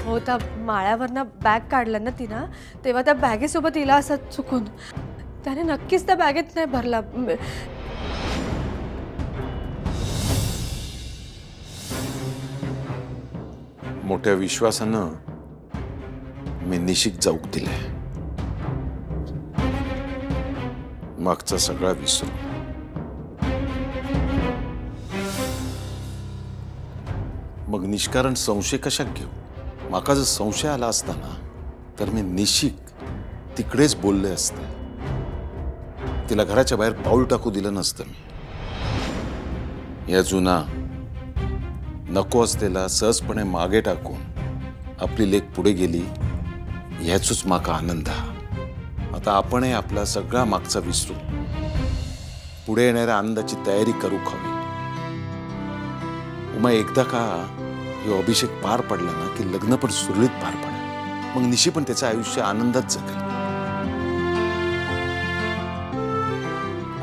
हो, त्या माळ्यावरनं बॅग काढलं ना तिनं, तेव्हा त्या बॅगेसोबत तिला असं चुकून त्याने नक्कीच त्या बॅगेत नाही भरला. मोठ्या विश्वासानं मी निशिक जाऊक दिले. मागचा सगळा विसरू. मग निष्कारण संशय कशाक घेऊ? माका जर संशय आला असता ना तर मी निशिक तिकडेच बोलले असते. तिला घराच्या बाहेर पाऊल टाकू दिलं नसतं मी. या जुना नको असलेला सहजपणे मागे टाकून आपली लेक पुढे गेली ह्याचूच माका आनंद हा. आता आपणही आपला सगळा मागचा विसरू पुढे येणाऱ्या आनंदाची तयारी करू हवी. उमा एकदा का हे अभिषेक पार पडला ना की लग्न पण सुरळीत पार पडेल. मग निशी पण त्याचं आयुष्य आनंदात जगेल.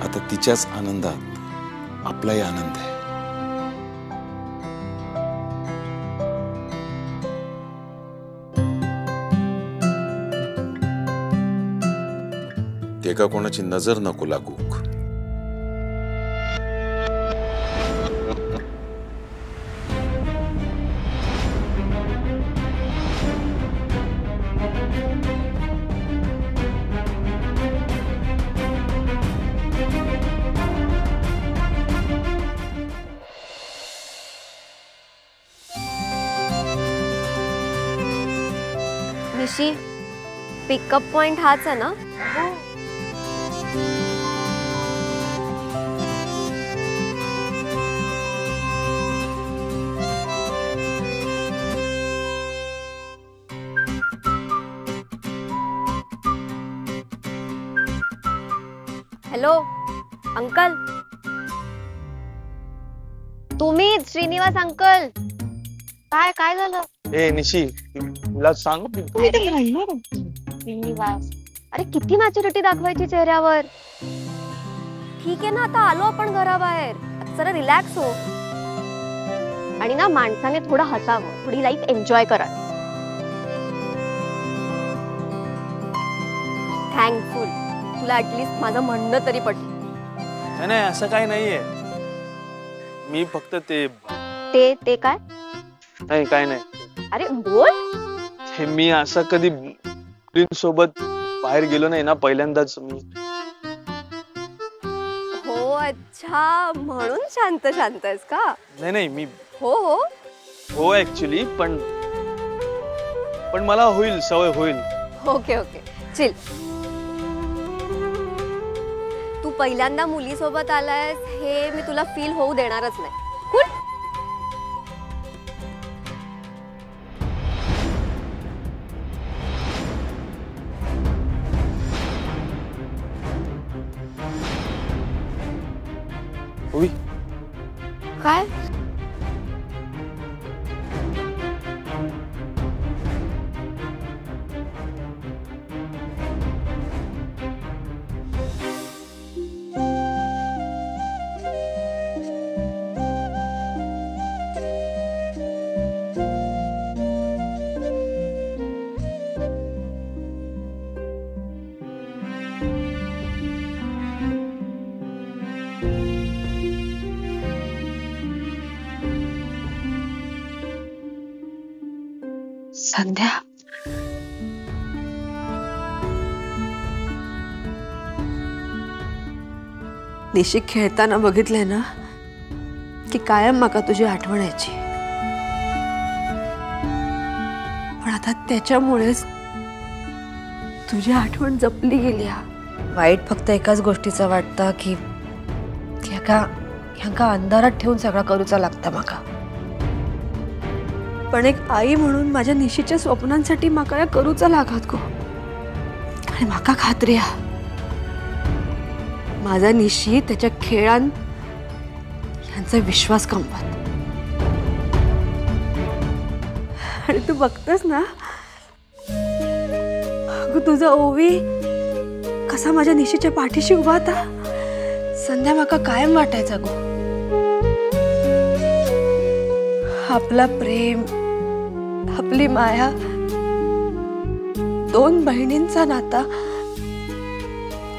आता तिच्याच आनंदात आपलाही आनंद आहे. ते का कोणाची नजर नको लागू. निशी, पिकअप पॉइंट हाच आहे ना? हॅलो अंकल, तुम्ही श्रीनिवास अंकल. काय झालं? ए निशी, तुला सांग श्रीनिवास, अरे किती मॅच्युरिटी दाखवायची चेहऱ्यावर. ठीक आहे ना, आता आलो आपण घराबाहेर, जरा रिलॅक्स हो. आणि ना माणसाने थोडं हसावं, थोडी लाईफ एन्जॉय करा. थँकफुल, तुला ऍटलीस्ट माझं म्हणणं तरी पटलं. नाही असं काही नाहीये. मी फक्त ते काय नाही काय नाही. अरे बोल. मी असं कधी सोबत बाहेर गेलो नाही ना, पहिल्यांदाच मी. हो अच्छा, म्हणून शांत आहेस का? नाही मी हो ऍक्च्युली पण मला होईल, सवय होईल. Okay chill. तू पहिल्यांदा मुली सोबत आलायस हे मी तुला फील होऊ देणारच नाही. कूल. काय? संध्या, निशिक खेळताना बघितलंय ना की कायम माका तुझी आठवण यायची. पण आता त्याच्यामुळेच तुझी आठवण जपली गेली. वाईट फक्त एकाच गोष्टीचं वाटतं की ह्यांका अंधारात ठेवून सगळा करूचा लागता माका. पण एक आई म्हणून माझ्या निशीच्या स्वप्नांसाठी माका या करूचा लागत गो. आणि माका खात्री आहे माझा निशी त्याच्या खेळान यांचा विश्वास कमवत. आणि तू बघतस ना तुझा ओवी कसा माझ्या निशीच्या पाठीशी उभा होता. संध्या माका कायम वाटायचा गो आपला प्रेम आपली माया, दोन बहिणींचा नाता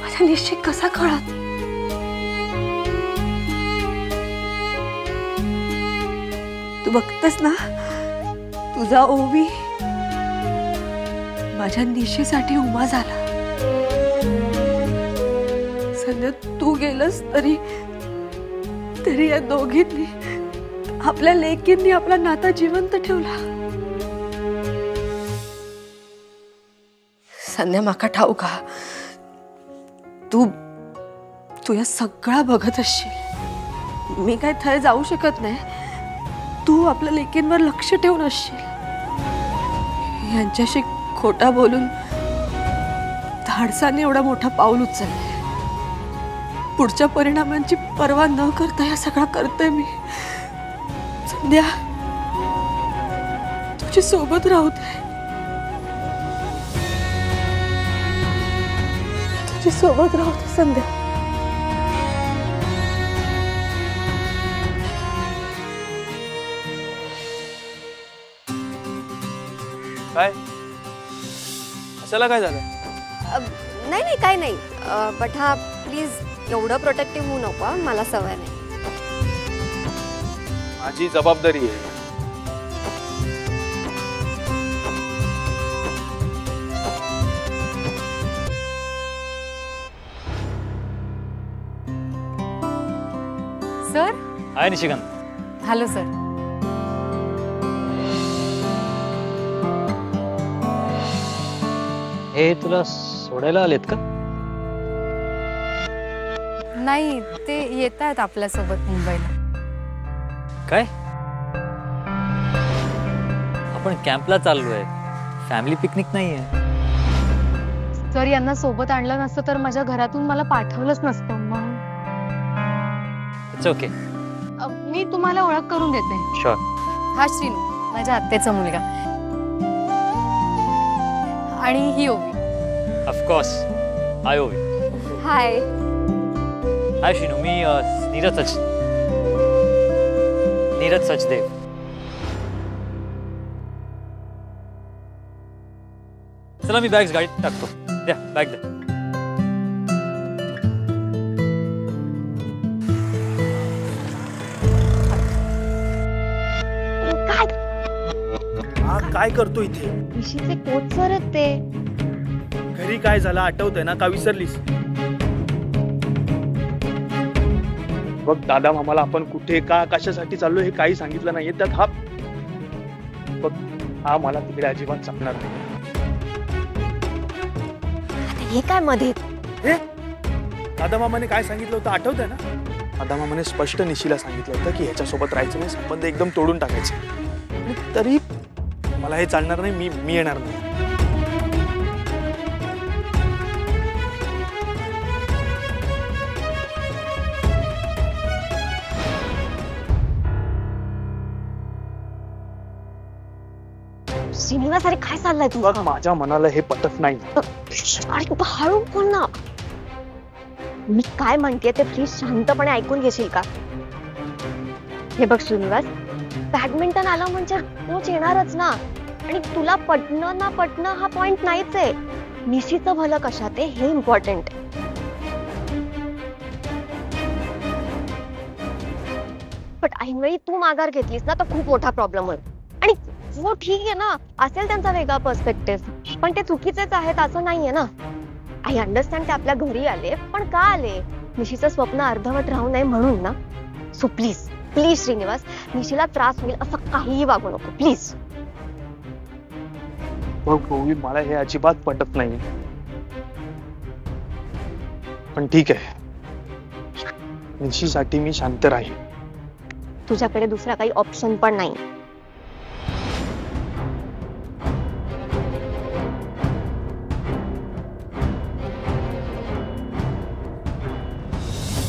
माझ्या निश्चित कसा कळत? तू बघतेस ना, तुझा ओवी माझ्या निशीसाठी उमा झाला. संध्या तू गेलस तरी तरी या दोघींनी, आपल्या लेकींनी आपला नाता जिवंत ठेवला. संध्या माका ठाऊ का, तू तू या सगळा बघत असशील. मी काय थंय जाऊ शकत नाही. तू आपल्या लेकींवर लक्ष ठेवून असशील. यांच्याशी खोटा बोलून धाडसाने एवढा मोठा पाऊल उचलले. पुढच्या परिणामांची पर्वा न करता या सगळा करते मी. संध्या, तुझी सोबत राहू दे. तुझी सोबत राहू दे संध्या. काय असायला काय झालं? नाही नाही काय नाही. बट हा प्लीज एवढं प्रोटेक्टिव्ह होऊ नको. मला सवय नाही. माझी जबाबदारी आहे. Sir. Hi Nishikant. Hello sir. हे तुला सोडायला आलेत का? नाही, ते येत आहेत आपल्यासोबत मुंबईला. काय? आपण कॅम्पला चाललोय, फॅमिली पिकनिक नाहीये. सर, यांना सोबत आणलं नसतं तर माझ्या घरातून मला पाठवलंच नसतं. मग इट्स ओके. मी तुम्हाला ओळख करून देते. शुअर. हा श्रीनू, माझ्या आत्याचा मुलगा. आणि ही ओवी. ऑफकोर्स. हाय ओवी. हाय. हाय श्रीनू. मी नीरज सचदेव. चला मी बॅग्स गाडीत टाकतो. द्या बॅग द्या. काय करतो इथे? निशीचे कोच सर आहेत ते. घरी काय झालं आठवतंय ना, का विसरलीस? बघ दादा मामाला आपण कुठे का कशासाठी चाललो हे काही सांगितलं नाहीये. त्यात हा बघ, हा मला तिकडे अजिबात चालणार नाही. हे काय मध्ये? दादा मामाने काय सांगितलं होतं आठवतंय ना? दादा मामाने स्पष्ट निशीला सांगितलं होतं की ह्याच्यासोबत राहायचं नाही, संबंध एकदम तोडून टाकायचे. आणि तरी मला हे चालणार नाही. मी येणार नाही. श्रीनिवास, अरे काय चाललंय बघ, तुझं? माझ्या मनाला हे पटत नाही. अरे तू हळू बोल ना. मी काय म्हणते ते प्लीज शांतपणे ऐकून घेशील का? हे बघ श्रीनिवास, बॅडमिंटन आलं म्हणजे कोच येणारच ना. आणि तुला पटणं ना पटणं हा पॉइंट नाहीच आहे. निशीचं भलं कशात आहे हे इम्पॉर्टंट आहे. पण ऐनवेळी तू माघार घेतलीस ना तर खूप मोठा प्रॉब्लेम होईल. आणि हो ठीक आहे ना, असेल त्यांचा वेगळा पर्स्पेक्टिव्ह, पण ते चुकीचेच आहेत असं नाहीये ना. आय अंडरस्टँड ते आपल्या घरी आले, पण का आले? निशीचं स्वप्न अर्धवट राहू नये म्हणून ना. सो प्लीज प्लीज श्रीनिवास, निशीला त्रास होईल असं काहीही वागू नको प्लीज. बघ ओवी, मला हे अजिबात पटत नाही. पण ठीक आहे, निशीसाठी मी शांत राहील. तुझ्याकडे दुसरा काही ऑप्शन पण नाही.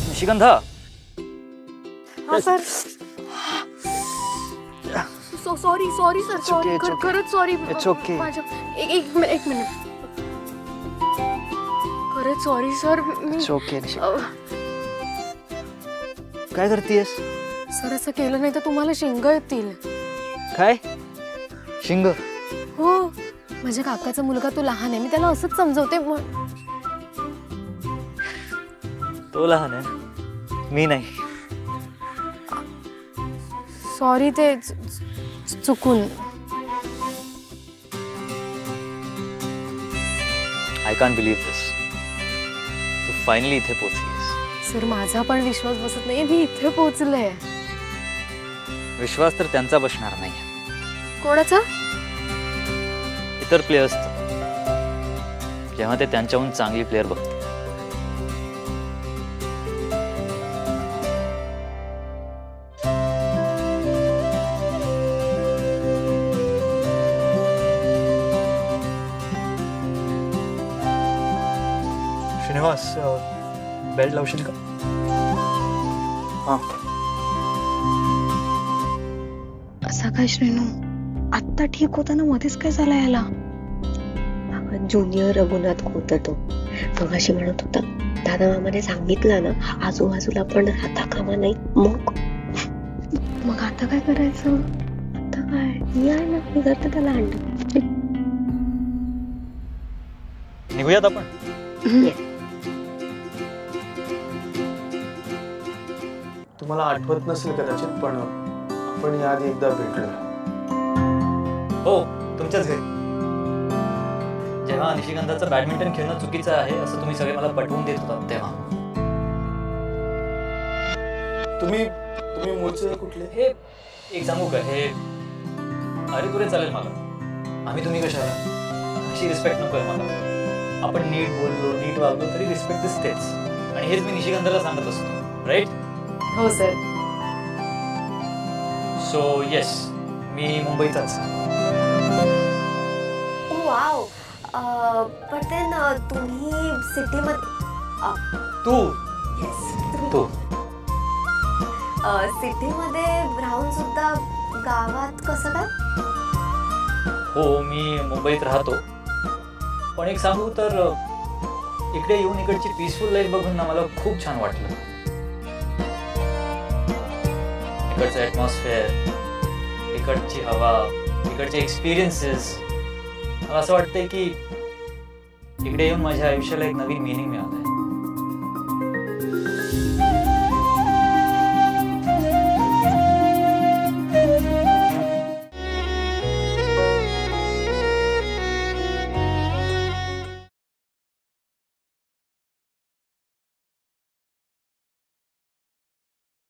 निशिगंधा. हा sir. Sorry sorry sir. Sorry, खरंच सॉरी. It's okay. एक मिनिट. खरंच सॉरी सर. It's okay. काय करतेस? सर, असं केलं नाही तर तुम्हाला शेंगा येतील. काय शिंग हो, माझ्या काकाचा मुलगा तो लहान आहे, मी त्याला असंच समजवते. तो लहान आहे, मी नाही. सॉरी, ते चुकून. I can't believe this. तू फायनली इथे पोहोचलीस. सर, माझा पण विश्वास बसत नाही, मी इथे पोहोचले. विश्वास तर त्यांचा बसणार नाही, कोणाचा? इतर प्लेयर्सचा, जेव्हा ते त्यांच्याहून चांगली प्लेअर बघतील. श्रीनिवास, बेल्ट लावशील का? हां. असा काय श्रेणू? आत्ता ठीक होता ना, मध्येच काय झालं याला? ज्युनियर रघुनाथ होता तो. मगाशी म्हणत होता दादा मामाने सांगितलं ना आजूबाजूला पण राहता कामा नाही. मग आता काय करायचं? आता काय मी आहे ना, मी करते त्याला हँडल. निघूयात आपण. तुम्हाला आठवत नसेल कदाचित, पण आपण याआधी एकदा भेटलो. हो, तुमच्याच घरी. जेव्हा निशिगंधाचं बॅडमिंटन खेळणं चुकीचं आहे असं तुम्ही सगळे मला पटवून देत होता तेव्हा. तुम्ही मूळचे कुठले? हे एक सांगू का, हे अरे तुरे चालेल मला. आम्ही तुम्ही कशाला? अशी रिस्पेक्ट नको आहे मला. आपण नीट बोललो, नीट वागलो तरी रिस्पेक्ट दिसतेच. आणि हेच मी निशिगंधाला सांगत असतो, राईट? हो सर. सो येस, मी मुंबईचाच. वाव. पण देन तुम्ही सिटीमध्ये तू सिटीमध्ये राहून सुद्धा गावात कसं काय? हो, मी मुंबईत राहतो. पण एक सांगू तर इकडे येऊन इकडची पीसफुल लाईफ बघून ना मला खूप छान वाटलं. इकडचं ॲटमॉस्फिअर, इकडची हवा, इकडचे एक्सपिरियन्सेस. मला असं वाटतंय की इकडे येऊन माझ्या आयुष्याला एक नवीन मिनिंग मिळालंय.